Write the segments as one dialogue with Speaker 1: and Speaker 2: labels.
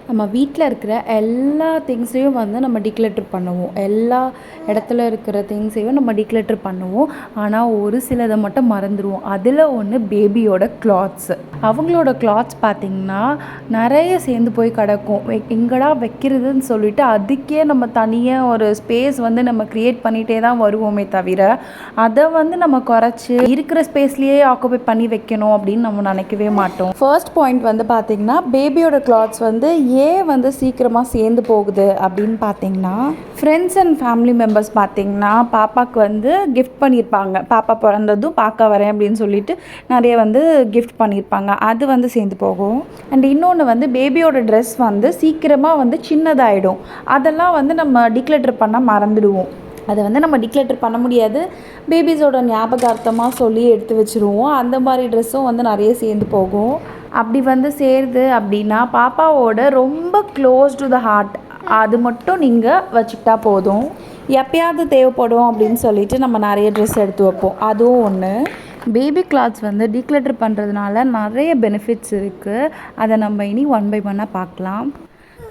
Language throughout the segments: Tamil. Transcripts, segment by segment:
Speaker 1: நம்ம வீட்டில் இருக்கிற எல்லா திங்ஸையும் வந்து நம்ம டிக்ளட்டர் பண்ணுவோம். எல்லா இடத்துல இருக்கிற திங்ஸையும் நம்ம டிக்ளட்டர் பண்ணுவோம். ஆனால் ஒரு சிலதை மட்டும் மறந்துடுவோம். அதில் ஒன்று பேபியோட கிளாத்ஸு. அவங்களோட கிளாத்ஸ் பார்த்திங்கன்னா நிறைய சேர்ந்து போய் கிடக்கும். எங்கடா வைக்கிறதுன்னு சொல்லிட்டு அதுக்கே நம்ம தனியாக ஒரு ஸ்பேஸ் வந்து நம்ம க்ரியேட் பண்ணிகிட்டே தான் வருவோமே தவிர அதை வந்து நம்ம குறைச்சி இருக்கிற ஸ்பேஸ்லேயே ஆக்குபை பண்ணி வைக்கணும் அப்படின்னு நம்ம நினைக்கவே மாட்டோம். ஃபர்ஸ்ட் பாயிண்ட் வந்து பார்த்திங்கன்னா பேபியோட கிளாத்ஸ் வந்து ஏன் வந்து சீக்கிரமாக சேர்ந்து போகுது அப்படின்னு பார்த்தீங்கன்னா, ஃப்ரெண்ட்ஸ் அண்ட் ஃபேமிலி மெம்பர்ஸ் பார்த்திங்கன்னா பாப்பாவுக்கு வந்து கிஃப்ட் பண்ணியிருப்பாங்க. பாப்பா பிறந்ததும் பார்க்க வரேன் அப்படின்னு சொல்லிட்டு நிறைய வந்து கிஃப்ட் பண்ணியிருப்பாங்க. அது வந்து சேர்ந்து போகும். அண்ட் இன்னொன்று வந்து பேபியோட ட்ரெஸ் வந்து சீக்கிரமாக வந்து சின்னதாகிடும். அதெல்லாம் வந்து நம்ம டிக்ளட்டர் பண்ண மறந்துடுவோம். அதை வந்து நம்ம டிக்ளட்டர் பண்ண முடியாது. பேபிஸோட ஞாபகார்த்தமாக சொல்லி எடுத்து வச்சுருவோம். அந்த மாதிரி ட்ரெஸ்ஸும் வந்து நிறைய சேர்ந்து போகும். அப்படி வந்து சேருது அப்படின்னா பாப்பாவோட ரொம்ப க்ளோஸ் டு த ஹார்ட் அது மட்டும் நீங்கள் வச்சுக்கிட்டா போதும். எப்பயாவது தேவைப்படும் அப்படின்னு சொல்லிட்டு நம்ம நிறைய ட்ரெஸ் எடுத்து வைப்போம். அதுவும் ஒன்று. பேபி கிளாத்ஸ் வந்து டீக்ளட்டர் பண்ணுறதுனால நிறைய பெனிஃபிட்ஸ் இருக்குது. அதை நம்ம இனி ஒன் பை ஒன்னாக பார்க்கலாம்.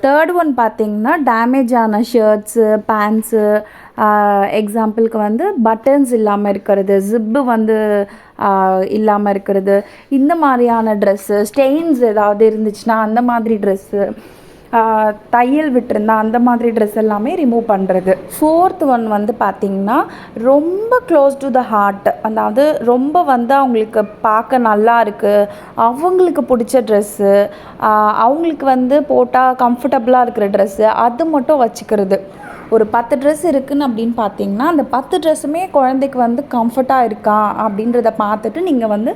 Speaker 1: தேர்ட் ஒன் பார்த்திங்கன்னா டேமேஜ் ஆன ஷர்ட்ஸு, பேண்ட்ஸு, எக்ஸாம்பிளுக்கு வந்து பட்டன்ஸ் இல்லாமல் இருக்கிறது, ஜிப்பு வந்து இல்லாமல் இருக்கிறது, இந்த மாதிரியான ட்ரெஸ்ஸு, ஸ்டெயின்ஸ் ஏதாவது இருந்துச்சுன்னா அந்த மாதிரி ட்ரெஸ்ஸு, தையல் விட்டுருந்தா அந்த மாதிரி ட்ரெஸ் எல்லாமே ரிமூவ் பண்ணுறது. ஃபோர்த் ஒன் வந்து பார்த்திங்கன்னா ரொம்ப க்ளோஸ் டு த ஹார்ட், அதாவது ரொம்ப வந்து அவங்களுக்கு பார்க்க நல்லா இருக்குது, அவங்களுக்கு பிடிச்ச ட்ரெஸ்ஸு, அவங்களுக்கு வந்து போட்டால் கம்ஃபர்டபுளாக இருக்கிற ட்ரெஸ்ஸு அது மட்டும் வச்சுக்கிறது. ஒரு 10 ட்ரெஸ் இருக்குதுன்னு அப்படின்னு பார்த்தீங்கன்னா அந்த 10 ட்ரெஸ்ஸுமே குழந்தைக்கு வந்து கம்ஃபர்ட்டாக இருக்கா அப்படின்றத பார்த்துட்டு நீங்கள் வந்து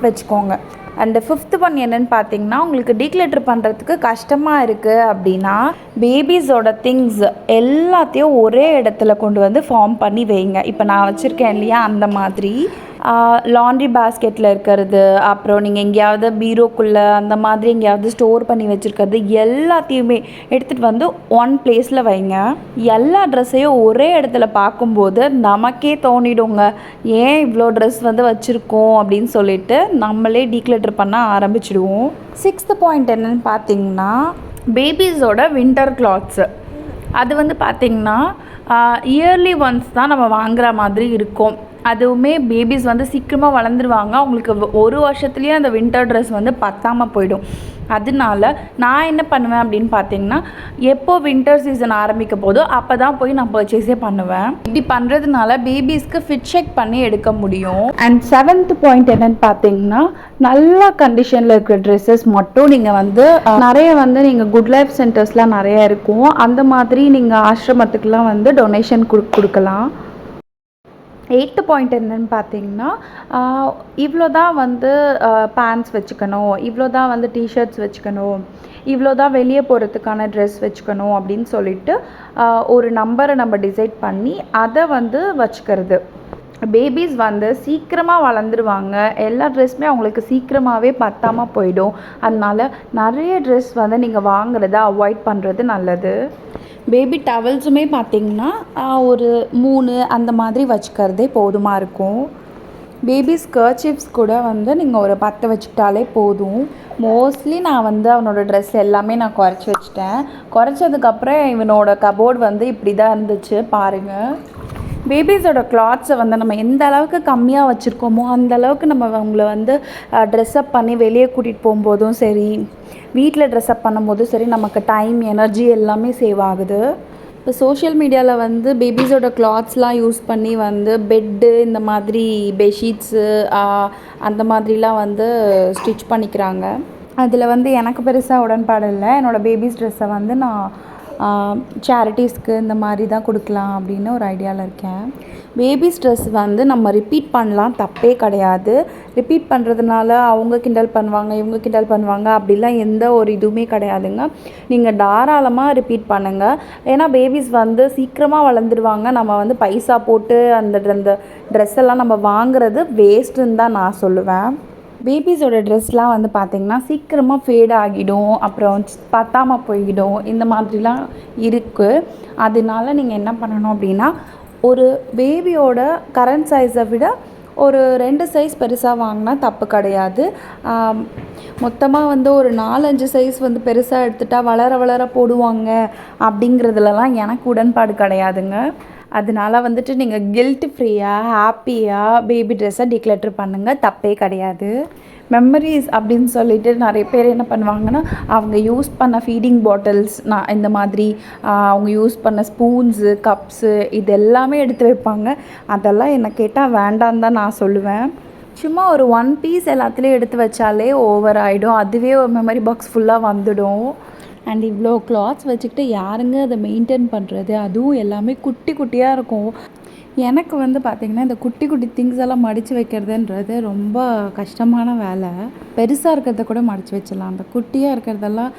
Speaker 1: வச்சுக்கோங்க. அண்டு ஃபிஃப்த் ஒன் என்னென்னு பார்த்தீங்கன்னா, உங்களுக்கு டீக்ளட்டர் பண்ணுறதுக்கு கஷ்டமாக இருக்குது அப்படின்னா பேபிஸோட திங்ஸ் எல்லாத்தையும் ஒரே இடத்துல கொண்டு வந்து ஃபார்ம் பண்ணி வைங்க. இப்போ நான் வச்சுருக்கேன் இல்லையா, அந்த மாதிரி லாண்ட்ரி பேஸ்கெட்டில் இருக்கிறது, அப்புறம் நீங்கள் எங்கேயாவது பீரோக்குள்ளே அந்த மாதிரி எங்கேயாவது ஸ்டோர் பண்ணி வச்சுருக்கிறது எல்லாத்தையுமே எடுத்துகிட்டு வந்து ஒன் பிளேஸில் வைங்க. எல்லா ட்ரெஸ்ஸையும் ஒரே இடத்துல பார்க்கும்போது நமக்கே தோணிடுங்க, ஏன் இவ்வளோ ட்ரெஸ் வந்து வச்சுருக்கோம் அப்படின்னு சொல்லிட்டு நம்மளே டீக்ளட்டர் பண்ண ஆரம்பிச்சிடுவோம். சிக்ஸ்த் பாயிண்ட் என்னென்னு பார்த்தீங்கன்னா, பேபிஸோட வின்டர் கிளாத்ஸு. அது வந்து பார்த்திங்கன்னா இயர்லி ஒன்ஸ் தான் நம்ம வாங்குகிற மாதிரி இருக்கும். அதுவுமே பேபிஸ் வந்து சீக்கிரமாக வளர்ந்துருவாங்க. அவங்களுக்கு ஒரு வருஷத்துலேயே அந்த வின்டர் ட்ரெஸ் வந்து பத்தாமல் போயிடும். அதனால நான் என்ன பண்ணுவேன் அப்படின்னு பார்த்தீங்கன்னா, எப்போ வின்டர் சீசன் ஆரம்பிக்க போதோ அப்போ தான் போய் நான் பர்ச்சேஸே பண்ணுவேன். இப்படி பண்ணுறதுனால பேபிஸ்க்கு ஃபிட் செக் பண்ணி எடுக்க முடியும். அண்ட் செவன்த் பாயிண்ட் என்னென்னு பார்த்தீங்கன்னா, நல்ல கண்டிஷனில் இருக்கிற ட்ரெஸ்ஸஸ் மட்டும் நீங்கள் வந்து நிறைய வந்து நீங்கள் குட் லைஃப் சென்டர்ஸ்லாம் நிறைய இருக்கும், அந்த மாதிரி நீங்கள் ஆசிரமத்துக்குலாம் வந்து டொனேஷன் கொடுக்கலாம். எய்த்து பாயிண்ட் என்னென்னு பார்த்தீங்கன்னா, இவ்வளோ தான் வந்து பேண்ட்ஸ் வச்சுக்கணும், இவ்வளோ தான் வந்து டிஷர்ட்ஸ் வச்சுக்கணும், இவ்வளோ தான் வெளியே போகிறதுக்கான ட்ரெஸ் வச்சுக்கணும் அப்படின்னு சொல்லிட்டு ஒரு நம்பரை நம்ம டிசைட் பண்ணி அதை வந்து வச்சுக்கிறது. பேபிஸ் வந்து சீக்கிரமாக வளர்ந்துருவாங்க. எல்லா ட்ரெஸ்ஸுமே அவங்களுக்கு சீக்கிரமாகவே பத்தாமல் போயிடும். அதனால் நிறைய ட்ரெஸ் வந்து நீங்கள் வாங்குறத அவாய்ட் பண்ணுறது நல்லது. பேபி டவல்ஸுமே பார்த்திங்கன்னா ஒரு 3 அந்த மாதிரி வச்சுக்கிறதே போதுமாக இருக்கும். பேபி கர்ச்சீஃப்ஸ் கூட வந்து நீங்கள் ஒரு 10 வச்சுக்கிட்டாலே போதும். மோஸ்ட்லி நான் வந்து அவனோட ட்ரெஸ் எல்லாமே நான் குறைச்சி வச்சுட்டேன். குறைச்சதுக்கப்புறம் இவனோட கபோர்டு வந்து இப்படி தான் இருந்துச்சு பாருங்கள். பேபிஸோட கிளாத்ஸை வந்து நம்ம எந்த அளவுக்கு கம்மியாக வச்சுருக்கோமோ அந்த அளவுக்கு நம்ம அவங்கள வந்து ட்ரெஸ்அப் பண்ணி வெளியே கூட்டிகிட்டு போகும்போதும் சரி, வீட்டில் ட்ரெஸ்அப் பண்ணும்போதும் சரி, நமக்கு டைம், எனர்ஜி எல்லாமே சேவ் ஆகுது. இப்போ சோஷியல் மீடியாவில் வந்து பேபிஸோட கிளாத்ஸ்லாம் யூஸ் பண்ணி வந்து பெட்டு, இந்த மாதிரி பெட்ஷீட்ஸு அந்த மாதிரிலாம் வந்து ஸ்டிச் பண்ணிக்கிறாங்க. அதில் வந்து எனக்கு பெருசாக உடன்பாடு இல்லை. என்னோடய பேபிஸ் ட்ரெஸ்ஸை வந்து நான் சேரிட்டிஸ்க்கு இந்த மாதிரி தான் கொடுக்கலாம் அப்படின்னு ஒரு ஐடியாவில் இருக்கேன். பேபி ஸ்ட்ரெஸ் வந்து நம்ம ரிப்பீட் பண்ணலாம், தப்பே கிடையாது. ரிப்பீட் பண்ணுறதுனால அவங்க கிண்டல் பண்ணுவாங்க, இவங்க கிண்டல் பண்ணுவாங்க, அப்படிலாம் எந்த ஒரு இதுவுமே கிடையாதுங்க. நீங்கள் தாராளமாக ரிப்பீட் பண்ணுங்கள். ஏன்னா பேபிஸ் வந்து சீக்கிரமாக வளர்ந்துருவாங்க. நம்ம வந்து பைசா போட்டு அந்த ட்ரெஸ் எல்லாம் நம்ம வாங்குறது வேஸ்ட்டுன்னு தான் நான் சொல்லுவேன். பேபிஸோட ட்ரெஸ்லாம் வந்து பார்த்திங்கன்னா சீக்கிரமாக ஃபேட் ஆகிடும், அப்புறம் பத்தாமல் போய்கிடும், இந்த மாதிரிலாம் இருக்குது. அதனால நீங்கள் என்ன பண்ணணும் அப்படின்னா, ஒரு பேபியோட கரண்ட் சைஸை விட ஒரு 2 சைஸ் பெருசாக வாங்கினா தப்பு கிடையாது. மொத்தமாக வந்து ஒரு 4, 5 சைஸ் வந்து பெருசாக எடுத்துட்டா வளர வளர போடுவாங்க அப்படிங்கிறதுலலாம் எனக்கு உடன்பாடு கிடையாதுங்க. அதனால வந்துட்டு நீங்கள் கில்ட் ஃப்ரீயாக ஹாப்பியாக பேபி ட்ரெஸ்ஸை டிக்ளட்டர் பண்ணுங்கள், தப்பே கிடையாது. மெமரிஸ் அப்படின்னு சொல்லிட்டு நிறைய பேர் என்ன பண்ணுவாங்கன்னா, அவங்க யூஸ் பண்ண ஃபீடிங் பாட்டில்ஸ் இந்த மாதிரி அவங்க யூஸ் பண்ண ஸ்பூன்ஸு, கப்ஸு இது எல்லாமே எடுத்து வைப்பாங்க. அதெல்லாம் என்ன கேட்டால் வேண்டான்னு தான் நான் சொல்லுவேன். சும்மா ஒரு 1 பீஸ் எல்லாத்துலேயும் எடுத்து வச்சாலே ஓவர் ஆகிடும். அதுவே ஒரு மெமரி பாக்ஸ் ஃபுல்லாக வந்துடும். அண்ட் இவ்வளோ கிளாத்ஸ் வச்சுக்கிட்டு யாருங்க அதை மெயின்டைன் பண்ணுறது? அதுவும் எல்லாமே குட்டி குட்டியாக இருக்கும். எனக்கு வந்து பார்த்திங்கன்னா இந்த குட்டி குட்டி திங்ஸ் எல்லாம் மடித்து வைக்கிறதுன்றது ரொம்ப கஷ்டமான வேலை. பெருசாக இருக்கிறத கூட மடித்து வச்சிடலாம், அந்த குட்டியாக இருக்கிறதெல்லாம்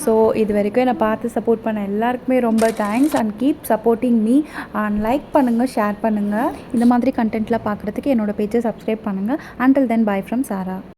Speaker 1: ஸோ இது வரைக்கும் என்னை பார்த்து சப்போர்ட் பண்ண எல்லாருக்குமே ரொம்ப thanks. And keep supporting me. And like பண்ணுங்கள், ஷேர் பண்ணுங்கள். இந்த மாதிரி கண்டென்ட்லாம் பார்க்குறதுக்கு என்னோடய பேஜை சப்ஸ்கிரைப் பண்ணுங்கள். Until then bye from Sarah.